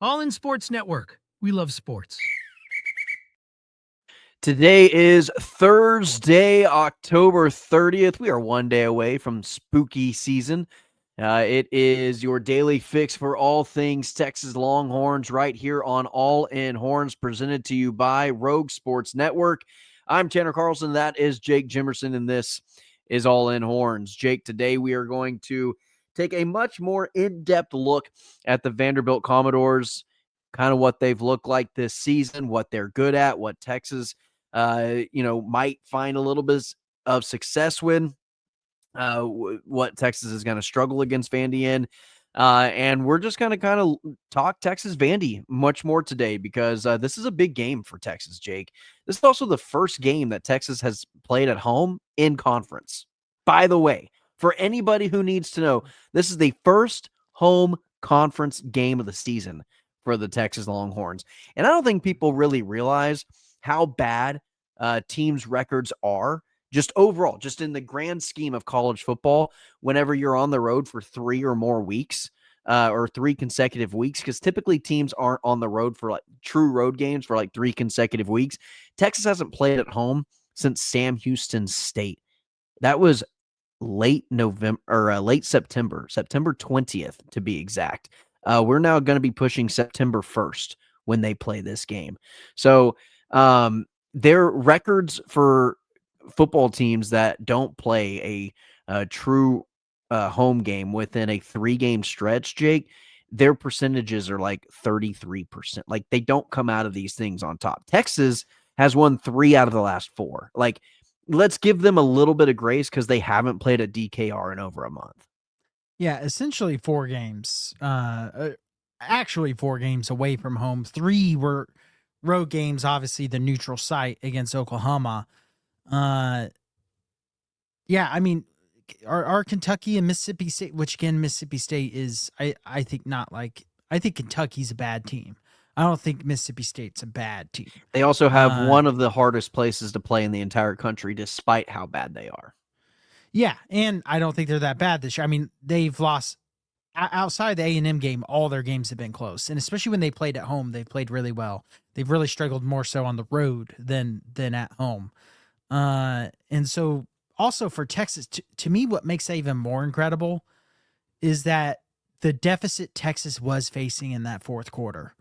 All in Sports Network. We love sports. Today is Thursday, October 30th. We are one day away from spooky season. It is your daily fix for all things Texas Longhorns right here on All In Horns, presented to you by Rogue Sports Network. I'm Tanner Carlson. That is Jake Jimerson, and this is All In Horns. Jake, today we are going to take a much more in-depth look at the Vanderbilt Commodores, kind of what they've looked like this season, what they're good at, what Texas might find a little bit of success with, what Texas is going to struggle against Vandy in. And we're just going to kind of talk Texas Vandy much more today because this is a big game for Texas, Jake. This is also the first game that Texas has played at home in conference. By the way, for anybody who needs to know, this is the first home conference game of the season for the Texas Longhorns. And I don't think people really realize how bad teams' records are just overall, just in the grand scheme of college football, whenever you're on the road for 3 or more weeks or 3 consecutive weeks, because typically teams aren't on the road for like true road games for like 3 consecutive weeks. Texas hasn't played at home since Sam Houston State. That was late November or late September, September 20th to be exact. We're now going to be pushing September 1st when they play this game. So their records for football teams that don't play a true home game within a 3-game stretch, Jake, their percentages are like 33%. Like they don't come out of these things on top. Texas has won 3 out of the last 4. Like, let's give them a little bit of grace because they haven't played a DKR in over a month. Yeah, essentially 4 games. Actually 4 games away from home. 3 were road games, obviously the neutral site against Oklahoma. Yeah, I mean, are Kentucky and Mississippi State, which again, Mississippi State is, I think not like, I think Kentucky's a bad team. I don't think Mississippi State's a bad team. They also have one of the hardest places to play in the entire country, despite how bad they are. Yeah, and I don't think they're that bad this year. I mean, they've lost outside the A&M game, all their games have been close, and especially when they played at home, they've played really well. They've really struggled more so on the road than at home. And so also for Texas, to me, what makes that even more incredible is that the deficit Texas was facing in that fourth quarter.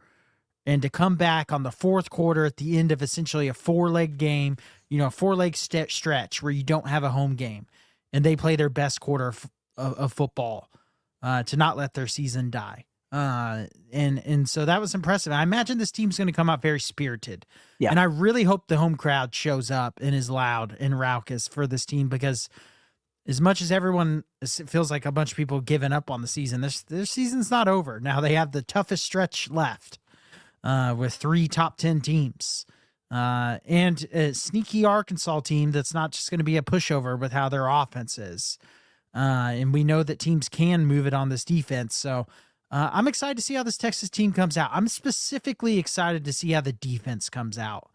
And to come back on the fourth quarter at the end of essentially a 4-leg game, a 4-leg stretch where you don't have a home game, and they play their best quarter of football to not let their season die. And so that was impressive. I imagine this team's going to come out very spirited. Yeah. And I really hope the home crowd shows up and is loud and raucous for this team, because as much as everyone, it feels like a bunch of people giving up on the season, this season's not over. Now they have the toughest stretch left with 3 top 10 teams. And a sneaky Arkansas team that's not just going to be a pushover with how their offense is. And we know that teams can move it on this defense. So I'm excited to see how this Texas team comes out. I'm specifically excited to see how the defense comes out.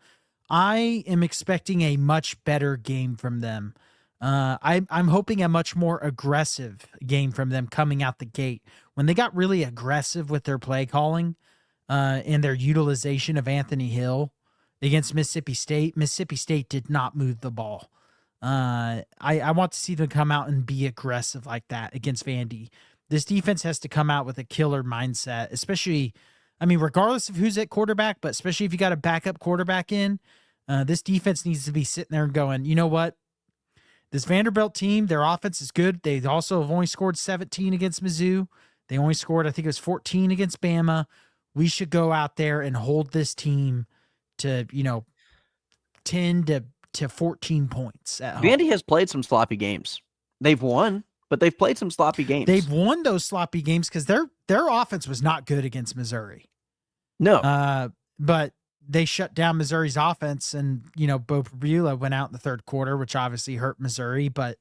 I am expecting a much better game from them. I'm hoping a much more aggressive game from them coming out the gate. When they got really aggressive with their play calling and their utilization of Anthony Hill against Mississippi State did not move the ball. I want to see them come out and be aggressive like that against Vandy. This defense has to come out with a killer mindset, especially, I mean, regardless of who's at quarterback, but especially if you got a backup quarterback in, this defense needs to be sitting there and going, you know what? This Vanderbilt team, their offense is good. They also have only scored 17 against Mizzou. They only scored, I think it was 14 against Bama. We should go out there and hold this team to, 10 to 14 points at home. Vandy has played some sloppy games. They've won, but they've played some sloppy games. They've won those sloppy games because their offense was not good against Missouri. No. But they shut down Missouri's offense, and, Bo Pribula went out in the third quarter, which obviously hurt Missouri, but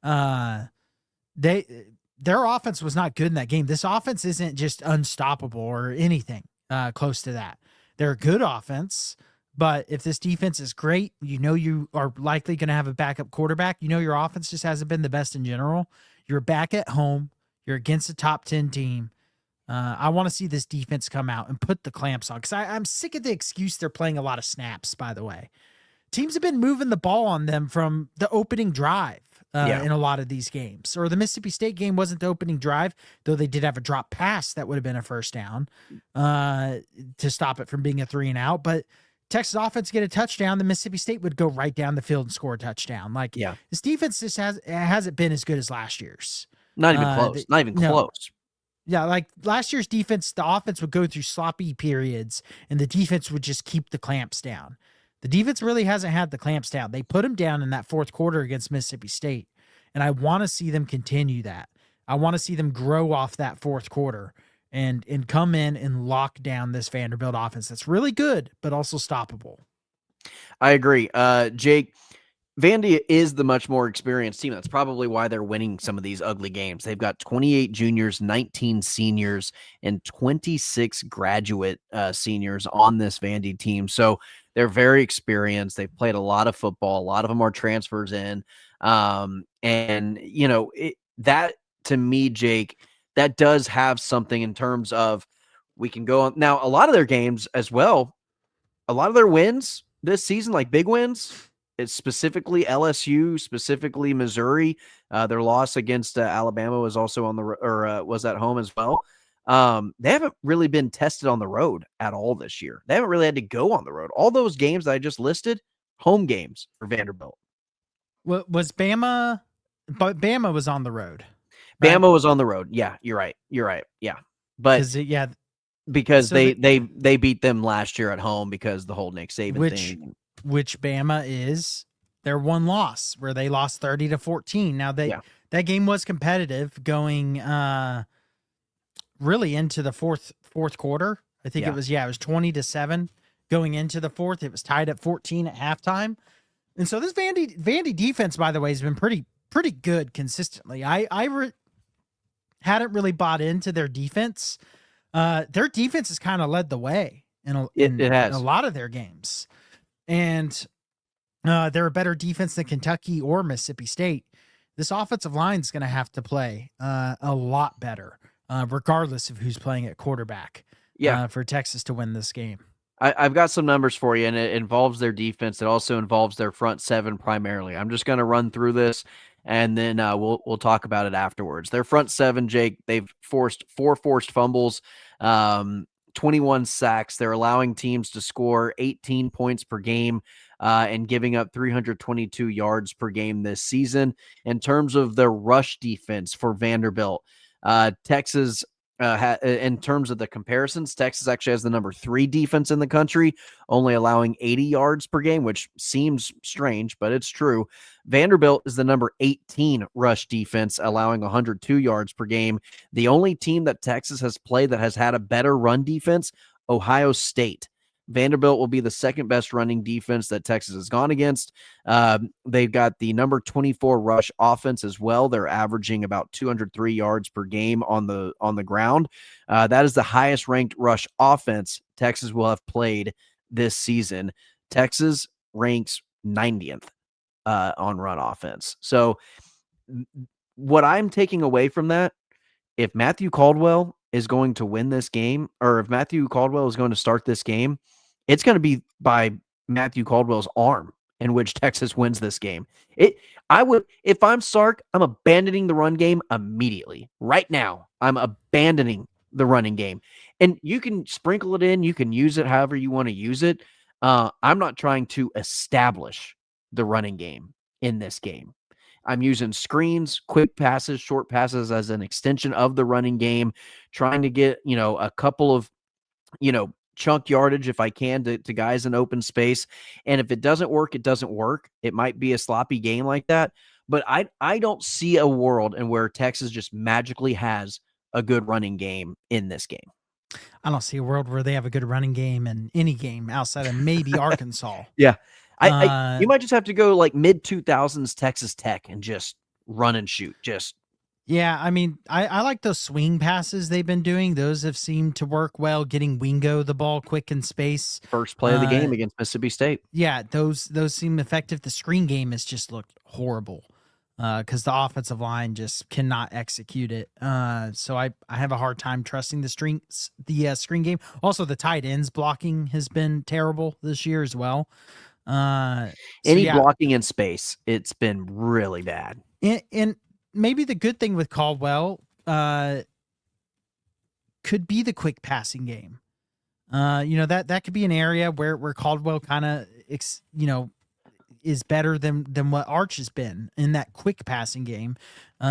their offense was not good in that game. This offense isn't just unstoppable or anything close to that. They're a good offense, but if this defense is great, you are likely going to have a backup quarterback. Your offense just hasn't been the best in general. You're back at home. You're against a top 10 team. I want to see this defense come out and put the clamps on because I'm sick of the excuse they're playing a lot of snaps, by the way. Teams have been moving the ball on them from the opening drive in a lot of these games. Or the Mississippi State game wasn't the opening drive, though they did have a drop pass that would have been a first down to stop it from being a 3-and-out. But Texas offense get a touchdown, the Mississippi State would go right down the field and score a touchdown. This defense just hasn't been as good as last year's. Not even close. Not even close. Yeah, like last year's defense, the offense would go through sloppy periods, and the defense would just keep the clamps down. The defense really hasn't had the clamps down. They put them down in that fourth quarter against Mississippi State, and I want to see them continue that. I want to see them grow off that fourth quarter and come in and lock down this Vanderbilt offense that's really good, but also stoppable. I agree. Jake, Vandy is the much more experienced team. That's probably why they're winning some of these ugly games. They've got 28 juniors, 19 seniors, and 26 graduate seniors on this Vandy team. So they're very experienced. They've played a lot of football. A lot of them are transfers in. And, you know, that to me, Jake, that does have something in terms of we can go on. Now, a lot of their games as well, a lot of their wins this season, like big wins, it's specifically LSU, specifically Missouri. Their loss against Alabama was also on the was at home as well. They haven't really been tested on the road at all this year. They haven't really had to go on the road. All those games that I just listed, home games for Vanderbilt. Was Bama? But Bama was on the road. Right? Bama was on the road. Yeah, you're right. Yeah, but because so they beat them last year at home because the whole Nick Saban thing. Which Bama is their one loss, where they lost 30-14. Now that game was competitive going really into the fourth quarter. I think it was 20-7 going into the fourth. It was tied at 14 at halftime. And so this Vandy defense, by the way, has been pretty good consistently. I hadn't really bought into their defense. Their defense has kind of led the way in a lot of their games. And they're a better defense than Kentucky or Mississippi State. This offensive line is going to have to play a lot better, regardless of who's playing at quarterback for Texas to win this game. I've got some numbers for you, and it involves their defense. It also involves their front seven primarily. I'm just going to run through this, and then we'll talk about it afterwards. Their front seven, Jake, they've forced 4 forced fumbles, 21 sacks. They're allowing teams to score 18 points per game and giving up 322 yards per game this season. In terms of their rush defense for Vanderbilt, Texas, in terms of the comparisons, Texas actually has the number 3 defense in the country, only allowing 80 yards per game, which seems strange, but it's true. Vanderbilt is the number 18 rush defense, allowing 102 yards per game. The only team that Texas has played that has had a better run defense, Ohio State. Vanderbilt will be the second best running defense that Texas has gone against. They've got the number 24 rush offense as well. They're averaging about 203 yards per game on the ground. That is the highest ranked rush offense Texas will have played this season. Texas ranks 90th on run offense. So what I'm taking away from that, if Matthew Caldwell is going to win this game, or if Matthew Caldwell is going to start this game, it's going to be by Matthew Caldwell's arm in which Texas wins this game. If I'm Sark, I'm abandoning the run game immediately. Right now, I'm abandoning the running game. And you can sprinkle it in. You can use it however you want to use it. I'm not trying to establish the running game in this game. I'm using screens, quick passes, short passes as an extension of the running game, trying to get, a couple of, chunk yardage if I can to guys in open space. And if it doesn't work, it doesn't work. It might be a sloppy game like that. But I don't see a world in where Texas just magically has a good running game in this game. I don't see a world where they have a good running game in any game outside of maybe Arkansas. Yeah. You might just have to go like mid-2000s Texas Tech and just run and shoot. Yeah, I mean, I like those swing passes they've been doing. Those have seemed to work well, getting Wingo the ball quick in space. First play of the game against Mississippi State. Yeah, those seem effective. The screen game has just looked horrible. because the offensive line just cannot execute it. So I have a hard time trusting the screen game. Also, the tight ends blocking has been terrible this year as well. So Any yeah, blocking in space, it's been really bad. and maybe the good thing with Caldwell could be the quick passing game. That could be an area where Caldwell kind of is better than what Arch has been in that quick passing game.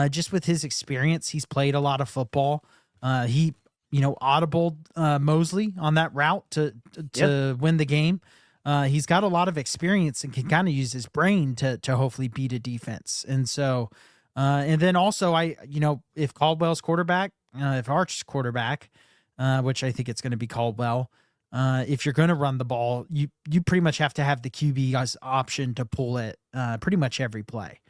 Just with his experience, he's played a lot of football. He audibled Mosley on that route to win the game. He's got a lot of experience and can kind of use his brain to hopefully beat a defense. And so, and then also if Caldwell's quarterback, if Arch's quarterback, which I think it's going to be Caldwell. If you're going to run the ball, you pretty much have to have the QB as option to pull it pretty much every play.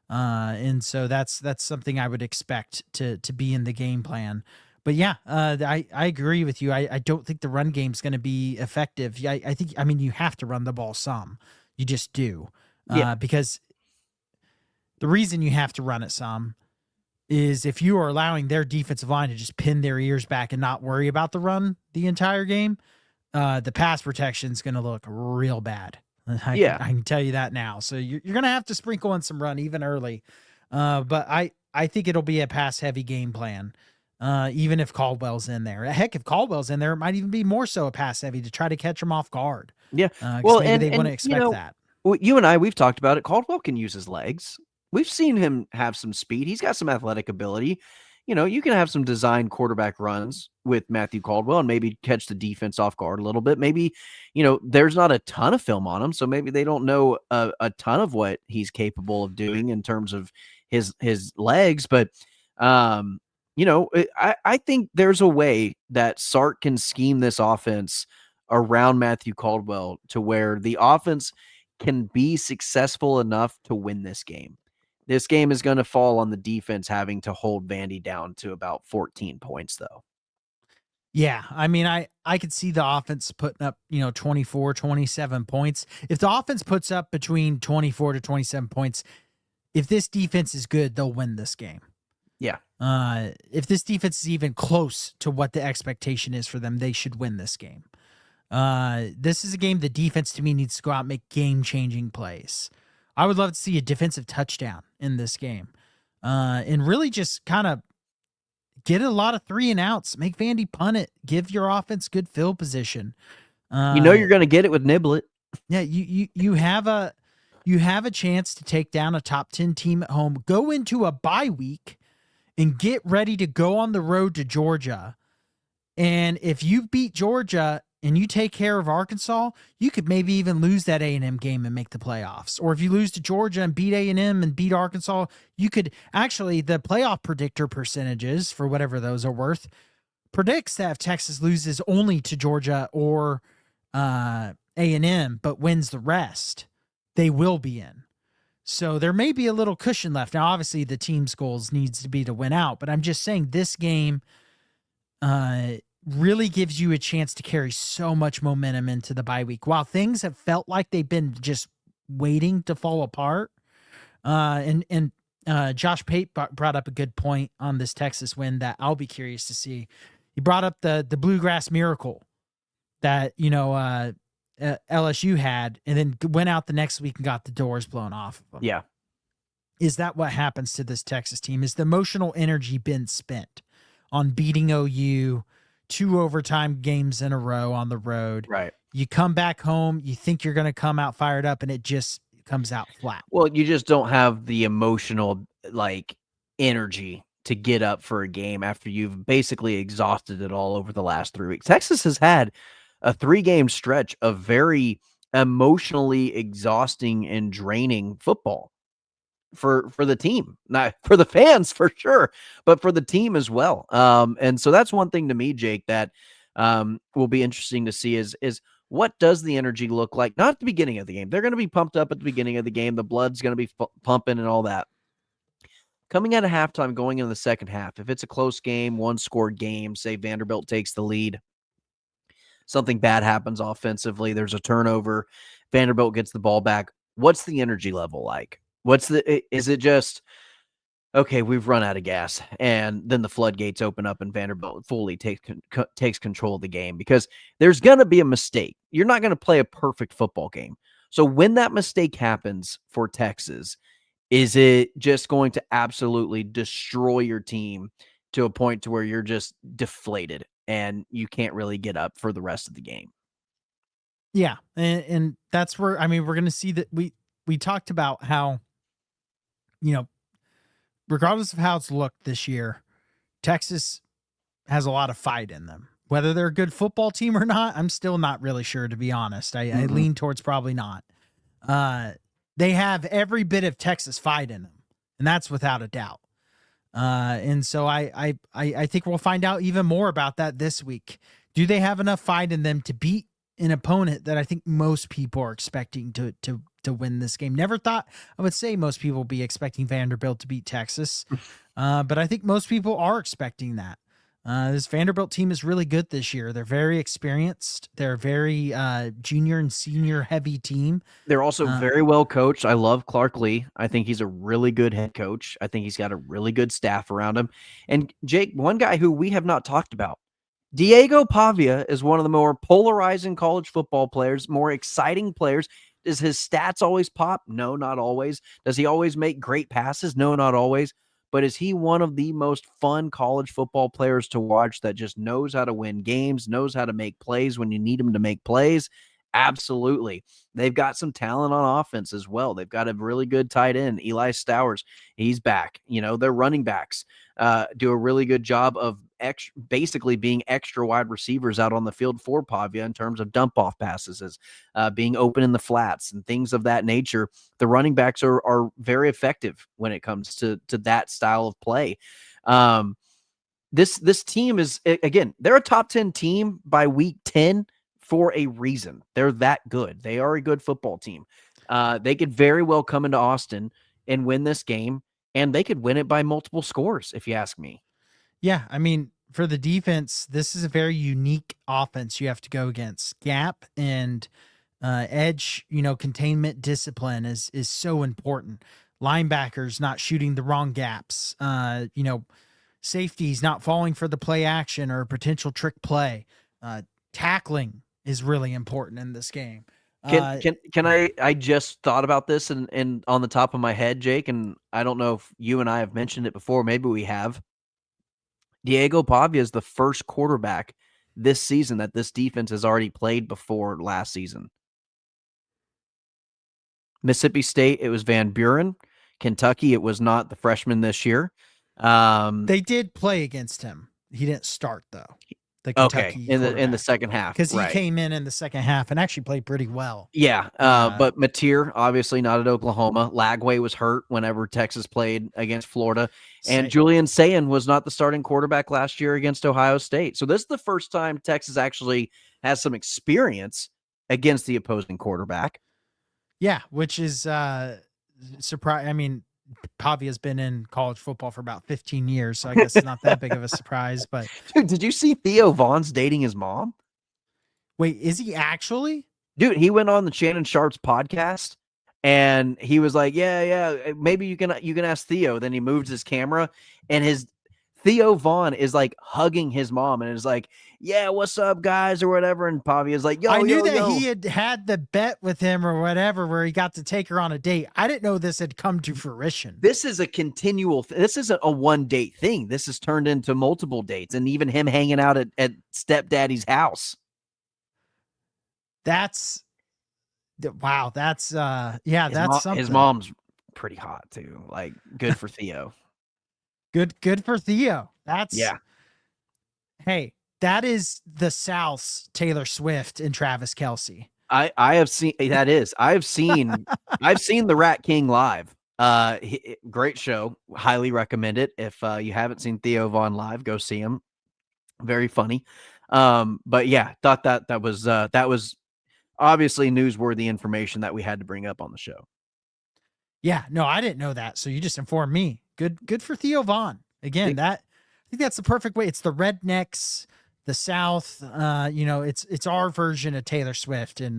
And so that's something I would expect to be in the game plan. But yeah, I agree with you. I don't think the run game's going to be effective. I think you have to run the ball some. You just do. Because the reason you have to run it some is if you are allowing their defensive line to just pin their ears back and not worry about the run the entire game, the pass protection is going to look real bad. I can tell you that now. So you're going to have to sprinkle in some run even early. But I think it'll be a pass-heavy game plan, even if Caldwell's in there. Heck, if Caldwell's in there, it might even be more so a pass-heavy to try to catch him off guard. Yeah. Well, maybe they wouldn't expect that. Well, you and I, we've talked about it. Caldwell can use his legs. We've seen him have some speed. He's got some athletic ability. You can have some design quarterback runs with Matthew Caldwell and maybe catch the defense off guard a little bit. Maybe, there's not a ton of film on him, so maybe they don't know a ton of what he's capable of doing in terms of his legs. But, I think there's a way that Sark can scheme this offense around Matthew Caldwell to where the offense can be successful enough to win this game. This game is going to fall on the defense having to hold Vandy down to about 14 points, though. Yeah, I could see the offense putting up, 24, 27 points. If the offense puts up between 24 to 27 points, if this defense is good, they'll win this game. Yeah. If this defense is even close to what the expectation is for them, they should win this game. This is a game the defense, to me, needs to go out and make game-changing plays. I would love to see a defensive touchdown in this game. And really just kind of get a lot of 3-and-outs. Make Vandy punt it. Give your offense good field position. You're going to get it with Niblet. Yeah, you have a chance to take down a top 10 team at home. Go into a bye week and get ready to go on the road to Georgia. And if you beat Georgia and you take care of Arkansas, you could maybe even lose that A&M game and make the playoffs. Or if you lose to Georgia and beat A&M and beat Arkansas, you could actually, the playoff predictor percentages, for whatever those are worth, predicts that if Texas loses only to Georgia or A&M, but wins the rest, they will be in. So there may be a little cushion left. Now, obviously, the team's goals needs to be to win out, but I'm just saying this game really gives you a chance to carry so much momentum into the bye week. While things have felt like they've been just waiting to fall apart, and Josh Pate brought up a good point on this Texas win that I'll be curious to see. He brought up the Bluegrass Miracle that LSU had, and then went out the next week and got the doors blown off of them. Yeah. Is that what happens to this Texas team? Is the emotional energy been spent on beating OU, 2 overtime games in a row on the road? Right. You come back home, you think you're going to come out fired up, and it just comes out flat. Well, you just don't have the emotional energy to get up for a game after you've basically exhausted it all over the last 3 weeks. Texas has had a 3-game stretch of very emotionally exhausting and draining football for the team, not for the fans for sure, but for the team as well. And so that's one thing to me, Jake, that will be interesting to see is what does the energy look like? Not at the beginning of the game. They're going to be pumped up at the beginning of the game. The blood's going to be pumping and all that. Coming out of halftime, going into the second half, if it's a close game, 1-score game, say Vanderbilt takes the lead, something bad happens offensively, there's a turnover, Vanderbilt gets the ball back. What's the energy level like? Is it just, okay, we've run out of gas, and then the floodgates open up and Vanderbilt fully takes control of the game? Because there's going to be a mistake. You're not going to play a perfect football game. So when that mistake happens for Texas, is it just going to absolutely destroy your team to a point to where you're just deflated and you can't really get up for the rest of the game? Yeah, and that's where, I mean, we're going to see that we talked about how, you know, regardless of how it's looked this year, Texas has a lot of fight in them. Whether they're a good football team or not, I'm still not really sure, to be honest. I lean towards probably not. They have every bit of Texas fight in them, and that's without a doubt. And so I think we'll find out even more about that this week. Do they have enough fight in them to beat an opponent that I think most people are expecting to win this game? Never thought I would say most people will be expecting Vanderbilt to beat Texas, but I think most people are expecting that. This Vanderbilt team is really good this year. They're very experienced. They're very junior and senior heavy team. They're also very well coached. I love Clark Lee. I think he's a really good head coach. I think he's got a really good staff around him. And Jake, one guy who we have not talked about, Diego Pavia, is one of the more polarizing college football players, more exciting players. Does his stats always pop? No, not always. Does he always make great passes? No, not always. But is he one of the most fun college football players to watch that just knows how to win games, knows how to make plays when you need him to make plays? Absolutely. They've got some talent on offense as well. They've got a really good tight end, Eli Stowers. He's back. Their running backs do a really good job of basically being extra wide receivers out on the field for Pavia in terms of dump off passes, as being open in the flats and things of that nature. The running backs are very effective when it comes to that style of play. This team is, again, they're a top 10 team by week 10 for a reason. They're that good. They are a good football team. They could very well come into Austin and win this game, and they could win it by multiple scores, if you ask me. Yeah, I mean, for the defense, this is a very unique offense you have to go against. Gap and edge, containment discipline is so important. Linebackers not shooting the wrong gaps. Safeties not falling for the play action or potential trick play. Tackling is really important in this game. Can I just thought about this and on the top of my head, Jake, and I don't know if you and I have mentioned it before. Maybe we have. Diego Pavia is the first quarterback this season that this defense has already played before last season. Mississippi State, it was Van Buren. Kentucky, it was not the freshman this year. They did play against him. He didn't start, though. The Kentucky in the second half, because he came in the second half and actually played pretty well. Yeah, but Mateer, obviously not at Oklahoma. Lagway was hurt whenever Texas played against Florida, and Julian Sayin was not the starting quarterback last year against Ohio State. So this is the first time Texas actually has some experience against the opposing quarterback. Yeah, which is surprise. I mean, Pavia's been in college football for about 15 years, so I guess it's not that big of a surprise. But dude, did you see Theo Vaughn's dating his mom? Wait, is he actually? Dude, he went on the Shannon Sharp's podcast and he was like, yeah, maybe you can ask Theo. Then he moves his camera and Theo Vaughn is like hugging his mom and is like, yeah, what's up, guys, or whatever. And Pavia is like, yo, I knew that he had the bet with him or whatever where he got to take her on a date. I didn't know this had come to fruition. This is a continual this isn't a one date thing. This has turned into multiple dates and even him hanging out at stepdaddy's house. That's wow. That's something. His mom's pretty hot too. Like, good for Theo. Good for Theo. Yeah. Hey, that is the South's Taylor Swift and Travis Kelce. I have seen that is. I've seen the Rat King live. Great show. Highly recommend it. If you haven't seen Theo Vaughn live, go see him. Very funny. But yeah, thought that was obviously newsworthy information that we had to bring up on the show. Yeah, no, I didn't know that. So you just informed me. Good for Theo Vaughn. Again, I think that's the perfect way. It's the rednecks the South. It's our version of Taylor Swift and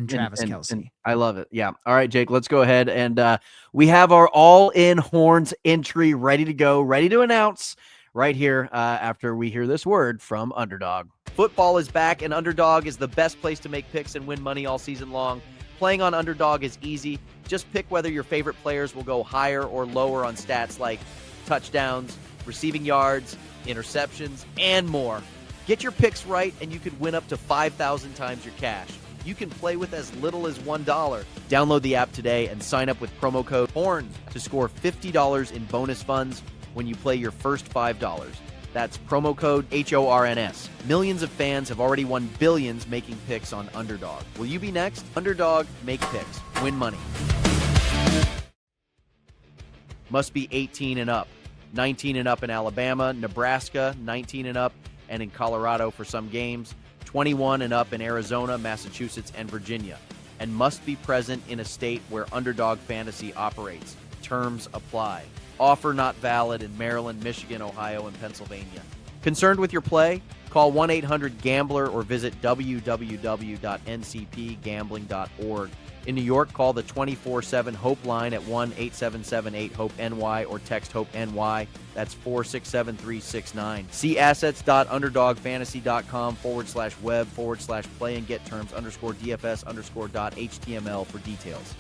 Travis Kelce. And I love it. Yeah. All right, Jake, let's go ahead. And we have our all-in horns entry ready to go, ready to announce right here after we hear this word from Underdog. Football is back, and Underdog is the best place to make picks and win money all season long. Playing on Underdog is easy. Just pick whether your favorite players will go higher or lower on stats like touchdowns, receiving yards, interceptions, and more. Get your picks right, and you could win up to 5,000 times your cash. You can play with as little as $1. Download the app today and sign up with promo code HORNS to score $50 in bonus funds when you play your first $5. That's promo code HORNS. Millions of fans have already won billions making picks on Underdog. Will you be next? Underdog, make picks, win money. Must be 18 and up. 19 and up in Alabama, Nebraska, 19 and up, and in Colorado for some games, 21 and up in Arizona, Massachusetts, and Virginia, and must be present in a state where Underdog Fantasy operates. Terms apply. Offer not valid in Maryland, Michigan, Ohio, and Pennsylvania. Concerned with your play? Call 1-800-GAMBLER or visit www.ncpgambling.org. In New York, call the 24/7 HOPE line at 1-877-8-HOPE-NY or text HOPE-NY. That's 467-369. See assets.underdogfantasy.com/web/play and get terms _DFS_.html for details.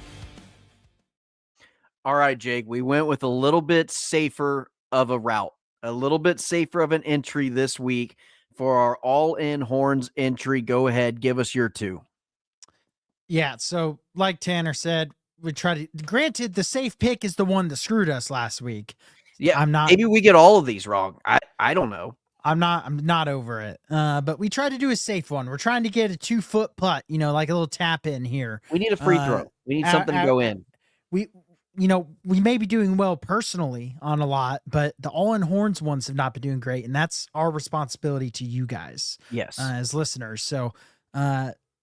All right, Jake, we went with a little bit safer of a route, a little bit safer of an entry this week for our all-in horns entry. Go ahead, give us your two. Yeah, so like Tanner said, we try to. Granted, the safe pick is the one that screwed us last week. Yeah, I'm not. Maybe we get all of these wrong. I don't know. I'm not over it. But we try to do a safe one. We're trying to get a 2-foot putt, like a little tap in here. We need a free throw. We need something to go in. We may be doing well personally on a lot, but the all-in horns ones have not been doing great, and that's our responsibility to you guys, yes, as listeners. So,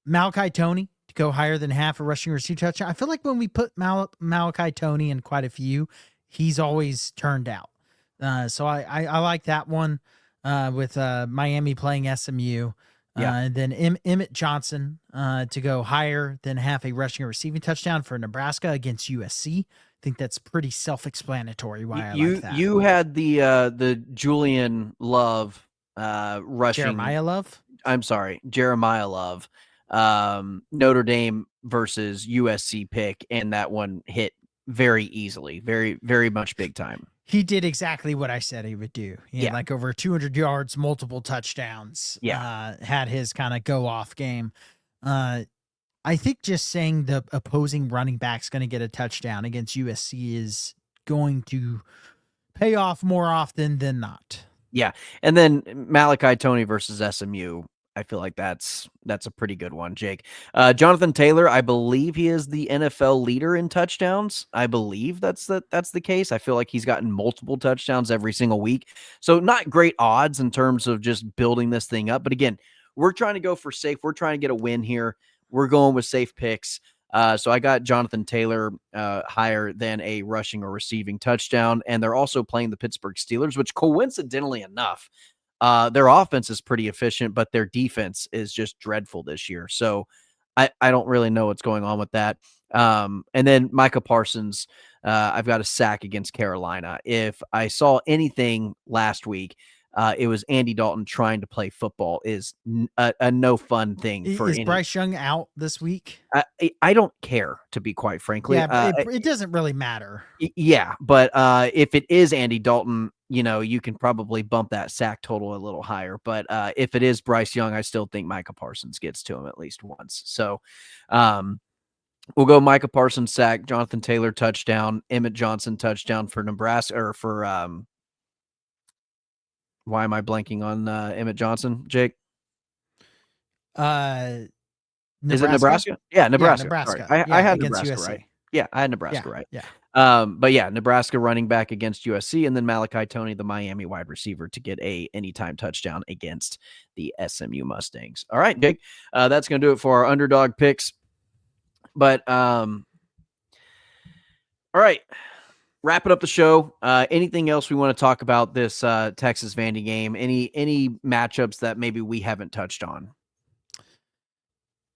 Malachi Toney to go higher than half a rushing receive touchdown. I feel like when we put Malachi Toney in quite a few, he's always turned out. So I like that one with Miami playing SMU. And then Emmett Johnson to go higher than half a rushing or receiving touchdown for Nebraska against USC. I think that's pretty self-explanatory why I like that. You had the Julian Love rushing. Jeremiah Love? I'm sorry, Jeremiah Love. Notre Dame versus USC pick, and that one hit very easily, very, very much big time. He did exactly what I said he would do. He had like over 200 yards, multiple touchdowns. Had his kind of go off game. I think just saying the opposing running back's going to get a touchdown against USC is going to pay off more often than not. Yeah. And then Malachi Toney versus SMU. I feel like that's a pretty good one, Jake. Jonathan Taylor, I believe he is the NFL leader in touchdowns. I believe that's the case. I feel like he's gotten multiple touchdowns every single week. So not great odds in terms of just building this thing up. But again, we're trying to go for safe. We're trying to get a win here. We're going with safe picks. So I got Jonathan Taylor higher than a rushing or receiving touchdown. And they're also playing the Pittsburgh Steelers, which coincidentally enough, their offense is pretty efficient, but their defense is just dreadful this year. So I don't really know what's going on with that. And then Micah Parsons, I've got a sack against Carolina. If I saw anything last week, it was Andy Dalton trying to play football is a no fun thing for Is Bryce Young out this week? I don't care, to be quite frankly. Yeah, it doesn't really matter. Yeah, but if it is Andy Dalton, you can probably bump that sack total a little higher. But if it is Bryce Young, I still think Micah Parsons gets to him at least once. So we'll go Micah Parsons sack, Jonathan Taylor touchdown, Emmett Johnson touchdown for Nebraska, or for why am I blanking on Emmett Johnson, Jake? Nebraska? Is it Nebraska? Yeah, Nebraska. Yeah, Nebraska. I had Nebraska USC. right. Yeah, I had Nebraska right. Yeah. But yeah, Nebraska running back against USC, and then Malachi Toney, the Miami wide receiver, to get a anytime touchdown against the SMU Mustangs. All right, Jake, that's going to do it for our underdog picks. But all right, wrapping up the show. Anything else we want to talk about this Texas Vandy game? Any matchups that maybe we haven't touched on?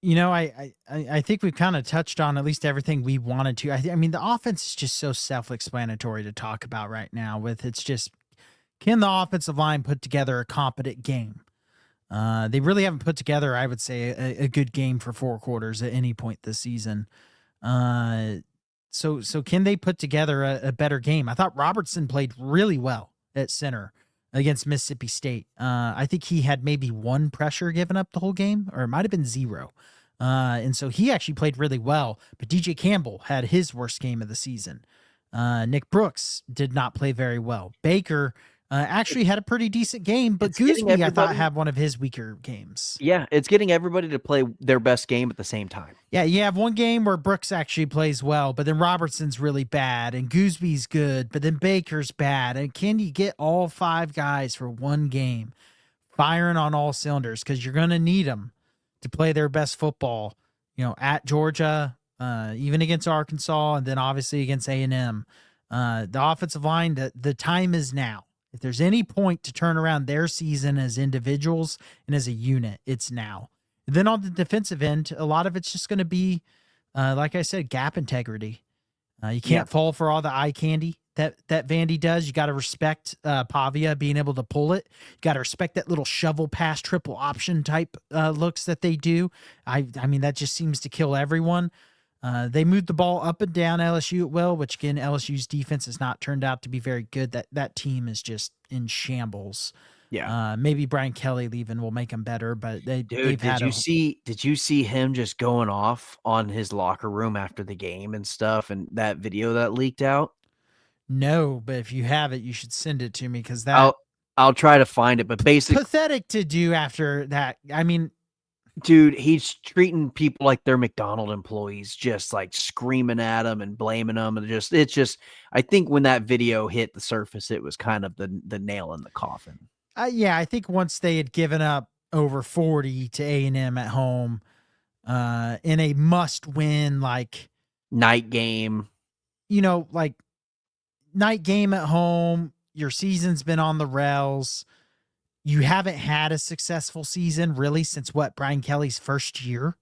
You know, I think we've kind of touched on at least everything we wanted to. I mean, the offense is just so self-explanatory to talk about right now. With it's just, can the offensive line put together a competent game? They really haven't put together, I would say, a good game for 4 quarters at any point this season. So can they put together a better game? I thought Robertson played really well at center against Mississippi State. I think he had maybe 1 pressure given up the whole game, or it might have been 0. And so he actually played really well, but DJ Campbell had his worst game of the season. Nick Brooks did not play very well. Baker actually had a pretty decent game, but Gooseby, I thought, had one of his weaker games. Yeah, it's getting everybody to play their best game at the same time. Yeah, you have one game where Brooks actually plays well, but then Robertson's really bad, and Gooseby's good, but then Baker's bad. And can you get all 5 guys for one game firing on all cylinders? Because you're going to need them to play their best football, at Georgia, even against Arkansas, and then obviously against A&M. The offensive line, the time is now. If there's any point to turn around their season as individuals and as a unit, it's now. And then on the defensive end, a lot of it's just going to be, like I said, gap integrity. You can't fall for all the eye candy that Vandy does. You got to respect Pavia being able to pull it. You got to respect that little shovel pass, triple option type looks that they do. I mean, that just seems to kill everyone. They moved the ball up and down LSU at will, which again, LSU's defense has not turned out to be very good. That team is just in shambles. Yeah. Maybe Brian Kelly leaving will make them better, but did you see him just going off on his locker room after the game and stuff, and that video that leaked out? No, but if you have it, you should send it to me, because that I'll try to find it. But basically, pathetic to do after that. I mean, dude, he's treating people like they're McDonald's employees, just like screaming at them and blaming them, and it's just. I think when that video hit the surface, it was kind of the nail in the coffin. Yeah, I think once they had given up over 40 to A&M at home, in a must-win night game, night game at home, your season's been on the rails. You haven't had a successful season really since Brian Kelly's first year,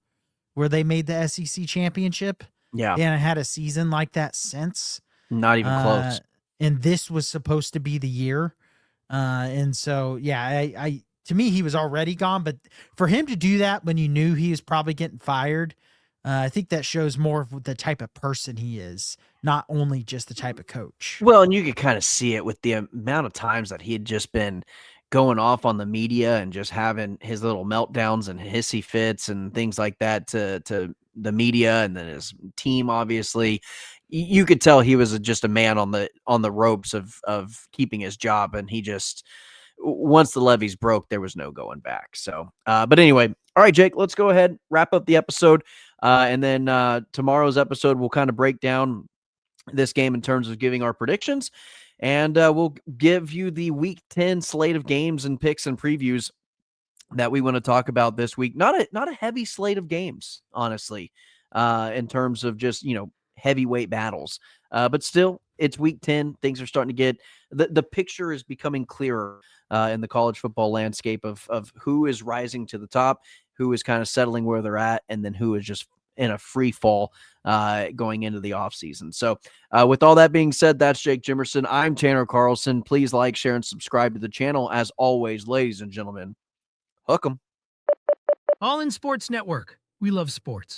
where they made the SEC championship. Yeah, and I had a season like that since. Not even close. And this was supposed to be the year. And so, yeah, I to me, he was already gone, but for him to do that when you knew he was probably getting fired, I think that shows more of the type of person he is, not only just the type of coach. Well, and you could kind of see it with the amount of times that he had just been going off on the media and just having his little meltdowns and hissy fits and things like that to the media and then his team. Obviously, you could tell he was just a man on the ropes of keeping his job, and he just, once the levees broke, there was no going back. So, but anyway, all right, Jake, let's go ahead, wrap up the episode, and then tomorrow's episode we'll kind of break down this game in terms of giving our predictions, and we'll give you the Week 10 slate of games and picks and previews that we want to talk about this week. Not a heavy slate of games, honestly, in terms of just heavyweight battles, but still, it's Week 10. Things are starting to get the picture is becoming clearer in the college football landscape of who is rising to the top, who is kind of settling where they're at, and then who is just in a free fall going into the offseason. So with all that being said, that's Jake Jimerson. I'm Tanner Carlson. Please like, share, and subscribe to the channel. As always, ladies and gentlemen, hook 'em. All in Sports Network. We love sports.